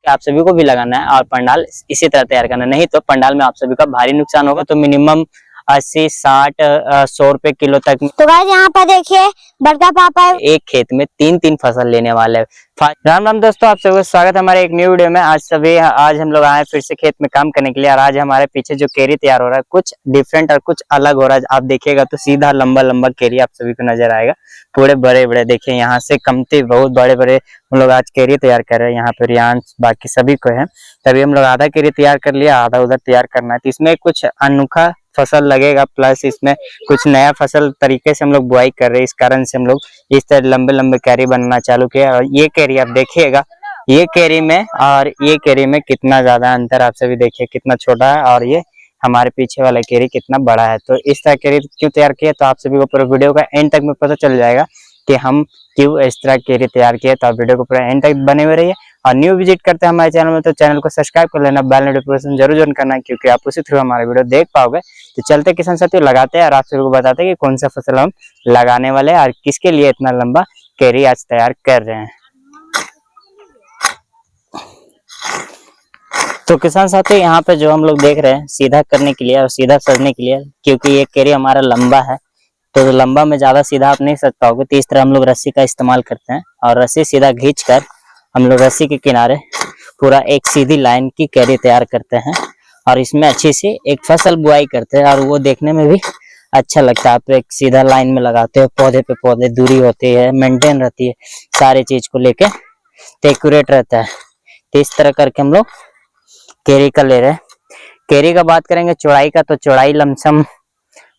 आप सभी को भी लगाना है और पंडाल इसी तरह तैयार करना है, नहीं तो पंडाल में आप सभी का भारी नुकसान होगा। तो मिनिमम 80, 60, 100 रुपए किलो तक। तो गाइस यहाँ पर देखिए बड़का पापा एक खेत में 3-3 फसल लेने वाले हैं। राम राम दोस्तों, आप सबका स्वागत है हमारे एक न्यू वीडियो में। आज हम लोग आए फिर से खेत में काम करने के लिए। और आज हमारे पीछे जो केरी तैयार हो रहा है कुछ डिफरेंट और कुछ अलग हो रहा है। आप देखिएगा तो सीधा लंबा लंबा केरी आप सभी को नजर आएगा, पूरे बड़े बड़े। देखिए यहाँ से कमती बहुत बड़े बड़े हम लोग आज केरी तैयार कर रहे हैं। यहाँ पे रियांश बाकी सभी को है, तभी हम लोग आधा केरी तैयार कर लिया, आधा उधर तैयार करना है। तो इसमें कुछ अनोखा फसल लगेगा, प्लस इसमें कुछ नया फसल तरीके से हम लोग बुआई कर रहे हैं। इस कारण से हम लोग इस तरह लंबे लंबे कैरी बनना चालू किया। और ये कैरी आप देखिएगा, ये कैरी में और ये कैरी में कितना ज्यादा अंतर आप सभी देखिए, कितना छोटा है और ये हमारे पीछे वाला कैरी कितना बड़ा है। तो इस तरह कैरी क्यों तैयार किया, तो आप सभी को पूरे वीडियो का एंड तक में पता चल जाएगा कि हम क्यों इस तरह कैरी तैयार किए। तो आप वीडियो को पूरा एंड तक बने हुए रहिए। और न्यू विजिट करते हैं हमारे चैनल में तो चैनल को सब्सक्राइब कर लेना, बेल नोटिफिकेशन जरूर करना, क्योंकि आप उसी थ्रू हमारे वीडियो देख पाओगे। तो चलते किसान साथियों लगाते हैं और आप सभी को बताते हैं कि कौन सा फसल हम लगाने वाले हैं और किसके लिए इतना लंबा कैरी आज तैयार कर रहे हैं। तो किसान साथियों यहाँ पे जो हम लोग देख रहे हैं सीधा करने के लिए और सीधा सजने के लिए, क्योंकि ये कैरी हमारा लंबा है तो लंबा में ज्यादा सीधा आप नहीं सज पाओगे, तो इस तरह हम लोग रस्सी का इस्तेमाल करते हैं। और रस्सी सीधा खींच कर हम लोग रस्सी के किनारे पूरा एक सीधी लाइन की कैरी तैयार करते हैं और इसमें अच्छी सी एक फसल बुआई करते हैं। और वो देखने में भी अच्छा लगता है। आप एक सीधा लाइन में लगाते हो, पौधे पे पौधे दूरी होती है, मेंटेन रहती है, सारी चीज को लेके तो एक्यूरेट रहता है। तो इस तरह करके हम लोग कैरी का ले रहे हैं। कैरी का बात करेंगे चौड़ाई का, तो चौड़ाई लमसम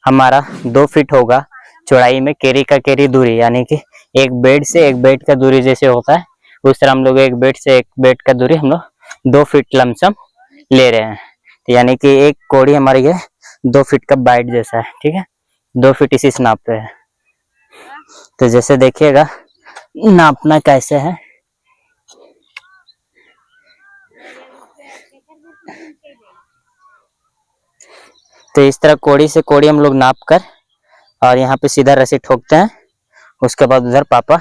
हमारा 2 फीट होगा चौड़ाई में कैरी का कैरी दूरी, यानी कि एक बेड से एक बेड का दूरी जैसे होता है उस तरह हम लोग एक बेड से एक बेड का दूरी हम लोग 2 फीट लमसम ले रहे हैं। तो यानी कि एक कोड़ी हमारी है 2 फीट का बाइट जैसा है, ठीक है, 2 फीट इसी से नाप पे है। तो जैसे देखिएगा नापना कैसे है। तो इस तरह कोड़ी से कोड़ी हम लोग नाप कर और यहाँ पे सीधा रस्सी ठोकते हैं। उसके बाद उधर पापा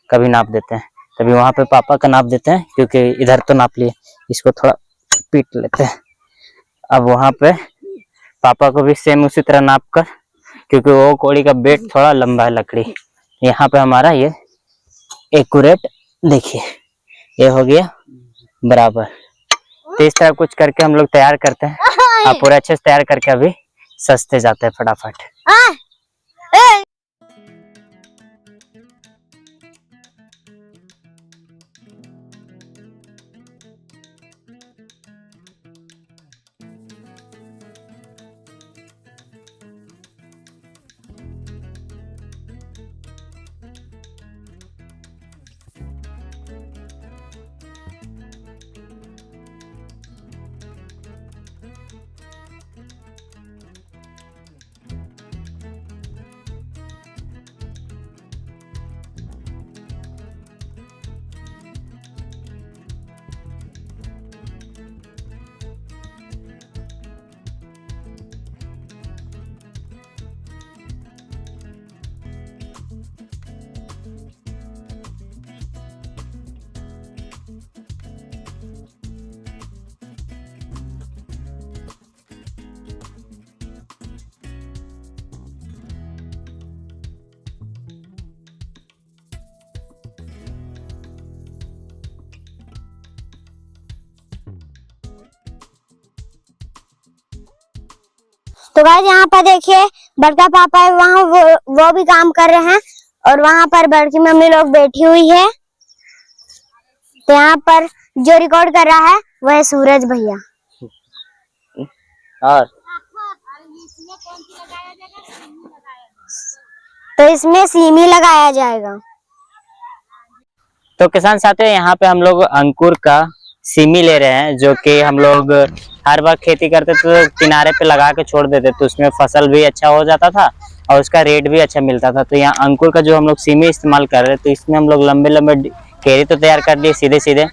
का भी नाप देते हैं, तभी वहां पे पापा का नाप देते हैं, क्योंकि इधर तो नाप लिए, इसको थोड़ा पीट लेते हैं। अब वहां पे पापा को भी सेम उसी तरह नाप कर, क्योंकि वो कोड़ी का बेट थोड़ा लंबा है लकड़ी। यहाँ पे हमारा ये एक्यूरेट देखिए ये हो गया बराबर। तो इस तरह कुछ करके हम लोग तैयार करते हैं और पूरे अच्छे से तैयार करके अभी सस्ते जाते हैं फटाफट। तो गाइस यहाँ पर देखिए बड़का पापा है वहाँ वो भी काम कर रहे हैं और वहाँ पर बड़की मम्मी लोग बैठी हुई है। तो यहाँ पर जो रिकॉर्ड कर रहा है वो है सूरज भैया। और तो इसमें सीमी लगाया जाएगा। तो किसान साथियों यहाँ पे हम लोग अंकुर का सीमी ले रहे हैं, जो कि हम लोग हर बार खेती करते तो किनारे पे लगा के छोड़ देते, तो उसमें फसल भी अच्छा हो जाता था और उसका रेट भी अच्छा मिलता था। तो यहाँ अंकुर का जो हम लोग सीमी इस्तेमाल कर रहे हैं, तो इसमें हम लोग लंबे लंबे कैरी तो तैयार कर दिए सीधे सीधे,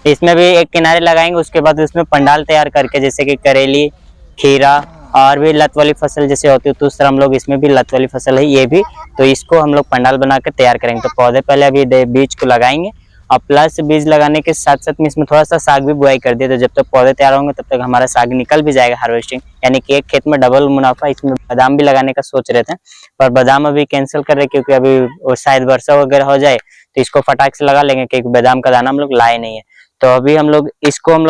इसमें भी एक किनारे लगाएंगे। उसके बाद उसमें पंडाल तैयार करके, जैसे कि करेली, खीरा और भी लत वाली फसल जैसे होती है, तो उस तरह हम लोग इसमें भी लत वाली फसल है ये भी, तो इसको हम लोग पंडाल बना कर तैयार करेंगे। तो पौधे पहले अभी बीज को लगाएंगे और प्लस बीज लगाने के साथ साथ में इसमें थोड़ा सा साग भी बुआई कर दिया, तो जब तक पौधे तैयार होंगे तब तक हमारा साग निकल भी जाएगा हार्वेस्टिंग, यानी कि एक खेत में डबल मुनाफा। इसमें बादाम भी लगाने का सोच रहे थे, पर बादाम अभी कैंसिल कर रहे क्योंकि अभी शायद वर्षा वगैरह हो जाए तो इसको फटाक से लगा लेंगे, क्योंकि बादाम का दाना हम लोग लाए नहीं है। तो अभी हम लोग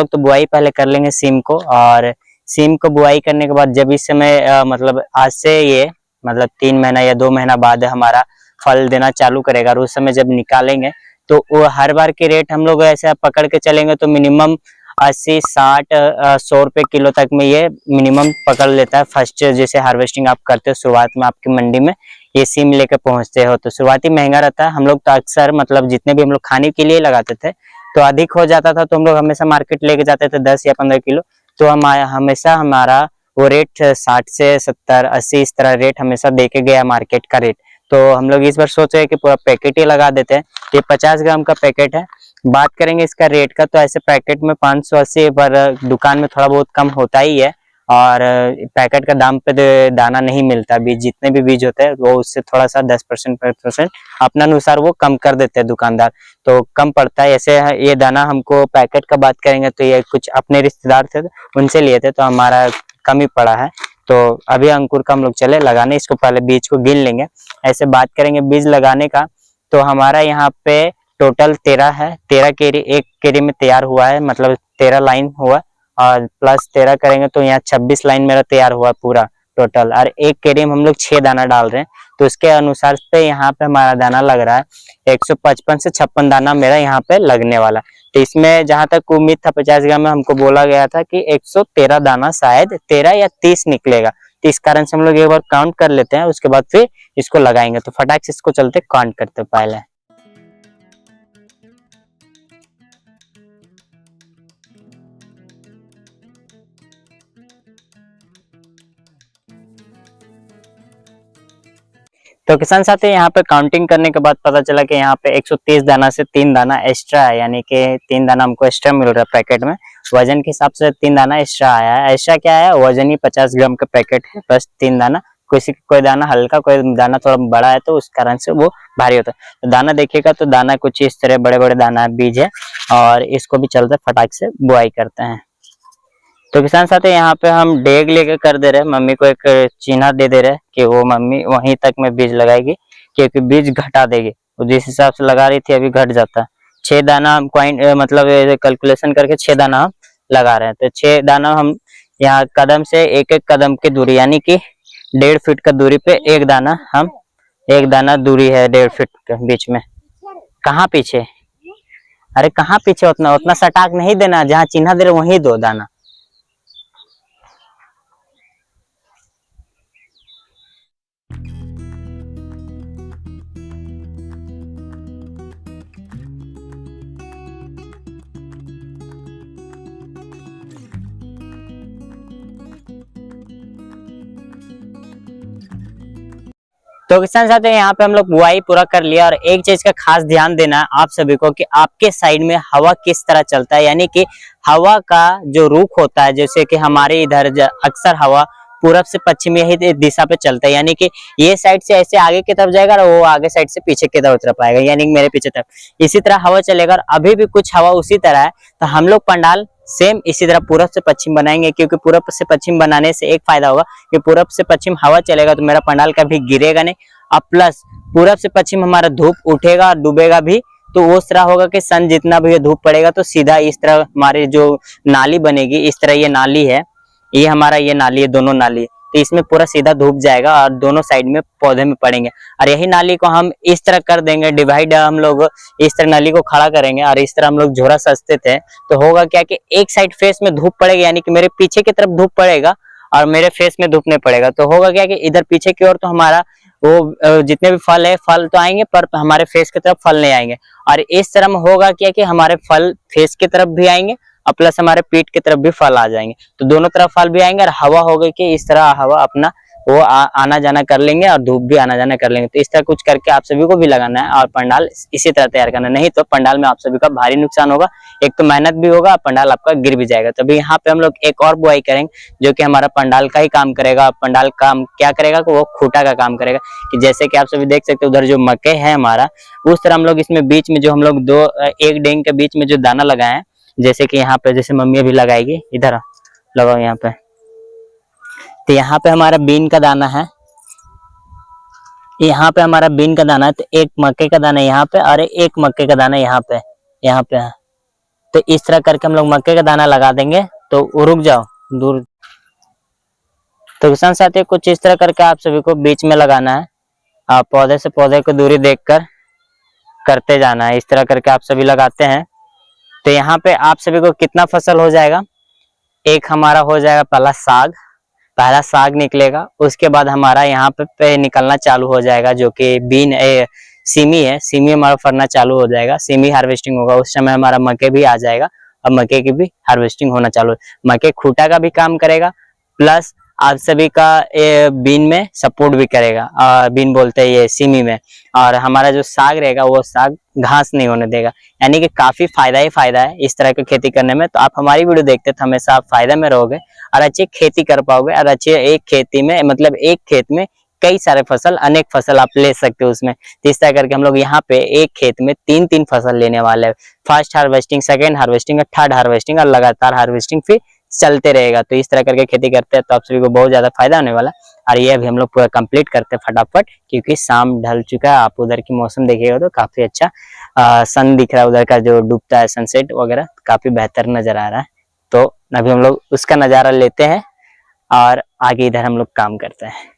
तो बुआई पहले कर लेंगे सीम को, और सीम को बुआई करने के बाद जब इस समय मतलब आज से ये मतलब 3 महीना या 2 महीना बाद हमारा फल देना चालू करेगा, और उस समय जब निकालेंगे तो वो हर बार के रेट हम लोग ऐसे पकड़ के चलेंगे तो मिनिमम 80, 60, 100 रुपए किलो तक में ये मिनिमम पकड़ लेता है। फर्स्ट जैसे हार्वेस्टिंग आप करते हो शुरुआत में आपकी मंडी में ये सीम लेकर पहुंचते हो तो शुरुआती महंगा रहता है। हम लोग तो अक्सर मतलब जितने भी हम लोग खाने के लिए लगाते थे तो अधिक हो जाता था, तो हम लोग हमेशा मार्केट लेके जाते थे 10 या 15 किलो, तो हमेशा हमारा वो रेट 60 से 70, 80 इस तरह रेट हमेशा देके गया मार्केट का रेट। तो हम लोग इस बार सोच रहे हैं कि पूरा पैकेट ही लगा देते हैं। ये 50 ग्राम का पैकेट है। बात करेंगे इसका रेट का, तो ऐसे पैकेट में 580, पर दुकान में थोड़ा बहुत कम होता ही है, और पैकेट का दाम पे दाना नहीं मिलता। बीज जितने भी बीज होते हैं वो उससे थोड़ा सा 10% 5% अपना अनुसार वो कम कर देते हैं दुकानदार, तो कम पड़ता है। ऐसे ये दाना हमको पैकेट का बात करेंगे तो ये कुछ अपने रिश्तेदार थे उनसे लिए थे, तो हमारा कम ही पड़ा है। तो अभी अंकुर का हम लोग चले लगाने, इसको पहले बीज को गिन लेंगे। ऐसे बात करेंगे बीज लगाने का, तो हमारा यहाँ पे टोटल 13 है। 13 केरी एक केरी में तैयार हुआ है, मतलब 13 लाइन हुआ, और प्लस 13 करेंगे तो यहाँ 26 लाइन मेरा तैयार हुआ पूरा टोटल। और एक केरी में हम लोग 6 दाना डाल रहे हैं, तो उसके अनुसार पे यहाँ पे हमारा दाना लग रहा है 155 से 56 दाना मेरा यहाँ पे लगने वाला। तो इसमें जहां तक उम्मीद था 50 ग्राम में, हमको बोला गया था कि 113 दाना शायद 13 या 30 निकलेगा। तो इस कारण से हम लोग एक बार काउंट कर लेते हैं, उसके बाद फिर इसको लगाएंगे। तो फटाक से इसको चलते काउंट करते पहले। तो किसान साथी यहाँ पे काउंटिंग करने के बाद पता चला कि यहाँ पे 130 दाना से 3 दाना एक्स्ट्रा है, यानी कि 3 दाना हमको एक्स्ट्रा मिल रहा है पैकेट में। वजन के हिसाब से 3 दाना एक्स्ट्रा आया है। एक्स्ट्रा क्या है, वजन ही 50 ग्राम का पैकेट है, बस 3 दाना। कोई दाना हल्का, कोई दाना थोड़ा बड़ा है, तो उस कारण से वो भारी होता है। तो दाना देखिएगा तो दाना कुछ इस तरह बड़े बड़े दाना बीज है, और इसको भी चलते फटाक से बुआई करते हैं। तो किसान साथी यहाँ पे हम डेग लेके कर दे रहे हैं, मम्मी को एक चिन्हा दे दे रहे हैं कि वो मम्मी वहीं तक में बीज लगाएगी, क्योंकि बीज घटा देगी। वो जिस हिसाब से लगा रही थी अभी घट जाता है। 6 दाना हम मतलब कैलकुलेशन करके 6 दाना हम लगा रहे हैं। तो 6 दाना हम यहाँ कदम से एक कदम की दूरी, यानी कि 1.5 फीट का दूरी पे एक दाना दूरी है 1.5 फीट के बीच में। कहाँ पीछे? अरे कहाँ पीछे? उतना सटाक नहीं देना, जहाँ चिन्हा दे रहे वहीं दो दाना। तो किसान साथी यहाँ पे हम लोग बुआई पूरा कर लिया, और एक चीज का खास ध्यान देना है आप सभी को कि आपके साइड में हवा किस तरह चलता है, यानी कि हवा का जो रुख होता है, जैसे कि हमारे इधर अक्सर हवा पूरब से पश्चिमी ही दिशा पे चलता है, यानी कि ये साइड से ऐसे आगे की तरफ जाएगा और वो आगे साइड से पीछे की तरफ आएगा, यानी कि मेरे पीछे तरफ इसी तरह हवा चलेगा। और अभी भी कुछ हवा उसी तरह है, तो हम लोग पंडाल सेम इसी तरह पूरब से पश्चिम बनाएंगे, क्योंकि पूरब से पश्चिम बनाने से एक फायदा होगा कि पूरब से पश्चिम हवा चलेगा तो मेरा पंडाल कभी गिरेगा नहीं, और प्लस पूरब से पश्चिम हमारा धूप उठेगा और डूबेगा भी, तो वो इस तरह होगा कि सन जितना भी धूप पड़ेगा तो सीधा इस तरह हमारी जो नाली बनेगी, इस तरह ये नाली है, ये हमारा ये नाली है, दोनों नाली, तो इसमें पूरा सीधा धूप जाएगा और दोनों साइड में पौधे में पड़ेंगे। और यही नाली को हम इस तरह कर देंगे डिवाइड, हम लोग इस तरह नाली को खड़ा करेंगे और इस तरह हम लोग झोरा सस्ते थे, तो होगा क्या कि एक साइड फेस में धूप पड़ेगी, यानी कि मेरे पीछे की तरफ धूप पड़ेगा और मेरे फेस में धूप नहीं पड़ेगा। तो होगा क्या कि इधर पीछे की ओर तो हमारा वो जितने भी फल है, फल तो आएंगे पर हमारे फेस की तरफ फल नहीं आएंगे, और इस तरह में होगा क्या कि हमारे फल फेस की तरफ भी आएंगे और प्लस हमारे पीठ की तरफ भी फल आ जाएंगे, तो दोनों तरफ फल भी आएंगे और हवा होगी कि इस तरह हवा अपना वो आना जाना कर लेंगे और धूप भी आना जाना कर लेंगे। तो इस तरह कुछ करके आप सभी को भी लगाना है और पंडाल इसी तरह तैयार करना है, नहीं तो पंडाल में आप सभी का भारी नुकसान होगा। एक तो मेहनत भी होगा, पंडाल आपका गिर भी जाएगा। तो अभी यहाँ पे हम लोग एक और बुआई करेंगे जो कि हमारा पंडाल का ही काम करेगा। पंडाल काम क्या करेगा कि वो खूंटा का काम करेगा, कि जैसे कि आप सभी देख सकते हैं उधर जो मकई है हमारा, उस तरह हम लोग इसमें बीच में जो हम लोग एक डेंग के बीच में जो दाना लगाए हैं, जैसे कि यहाँ पे जैसे मम्मी अभी लगाएगी, इधर लगाओ यहाँ पे। तो यहाँ पे हमारा बीन का दाना है, यहाँ पे हमारा बीन का दाना है। तो एक मक्के का दाना यहाँ पे और एक मक्के का दाना यहाँ पे है। तो इस तरह करके हम लोग मक्के का दाना लगा देंगे। तो रुक जाओ दूर। तो किसान साथियों कुछ इस तरह करके आप सभी को बीच में लगाना है, आप पौधे से पौधे को दूरी देखकर करते जाना है। इस तरह करके आप सभी लगाते हैं। तो यहाँ पे आप सभी को कितना फसल हो जाएगा, एक हमारा हो जाएगा पहला साग निकलेगा। उसके बाद हमारा यहाँ पे निकलना चालू हो जाएगा जो कि सीमी है, सीमी हमारा फरना चालू हो जाएगा, सीमी हार्वेस्टिंग होगा। उस समय हमारा मक्के भी आ जाएगा और मक्के की भी हार्वेस्टिंग होना चालू। मक्के खूंटा का भी काम करेगा, प्लस आप सभी का बीन में सपोर्ट भी करेगा, बीन बोलते हैं ये सीमी में। और हमारा जो साग रहेगा वो साग घास नहीं होने देगा, यानी कि काफी फायदा ही फायदा है इस तरह की खेती करने में। तो आप हमारी वीडियो देखते तो हमेशा आप फायदा में रहोगे और अच्छी खेती कर पाओगे, और अच्छे एक खेती में मतलब एक खेत में कई सारे फसल, अनेक फसल आप ले सकते हो उसमें। तो इस तरह करके हम लोग यहाँ पे एक खेत में तीन फसल लेने वाले हैं। फर्स्ट हार्वेस्टिंग, सेकेंड हार्वेस्टिंग और थर्ड हार्वेस्टिंग, और लगातार हार्वेस्टिंग फिर चलते रहेगा। तो इस तरह करके खेती करते हैं तो आप सभी को बहुत ज्यादा फायदा होने वाला। और ये अभी हम लोग पूरा कंप्लीट करते हैं फटाफट, क्योंकि शाम ढल चुका है। आप उधर की मौसम देखिएगा तो काफी अच्छा सन दिख रहा है, उधर का जो डूबता है सनसेट वगैरह काफी बेहतर नजर आ रहा है। तो अभी हम लोग उसका नजारा लेते हैं और आगे इधर हम लोग काम करते हैं।